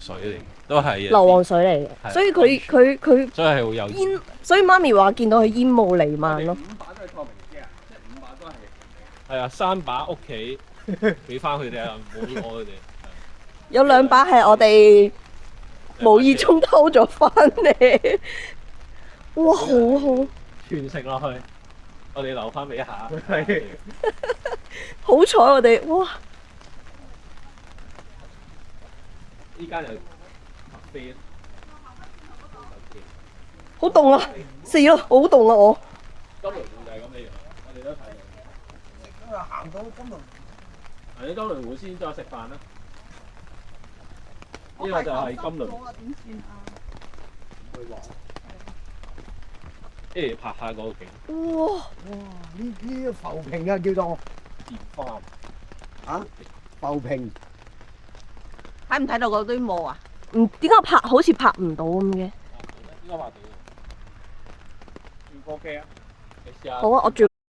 水嚟，都係硫磺水嚟嘅，所以佢所以係好有煙，所以媽咪話見到佢煙霧瀰漫咯。五把都係透明嘅，即係五把都係。係啊，3把屋企俾翻佢哋啊，唔好攞佢哋。有2把係我哋無意中偷咗翻嚟。哇，好好，傳承落去，我哋留翻俾下。係。好彩我哋哇！依間有啡，好凍啊！死啦，好凍啊我。金輪湖就係咁嘅樣，我哋都睇到。咁啊，行到金輪。喺金輪湖先再食飯啦。呢個就係金輪湖。點算啊？唔會話。一嚟拍下嗰個景。哇！哇！呢個浮萍啊，叫做蓮花。啊浮萍。睇唔睇到嗰堆霧啊？唔點解好似拍唔到咁嘅？應該拍到。轉過機啊！你試下。好啊，我轉。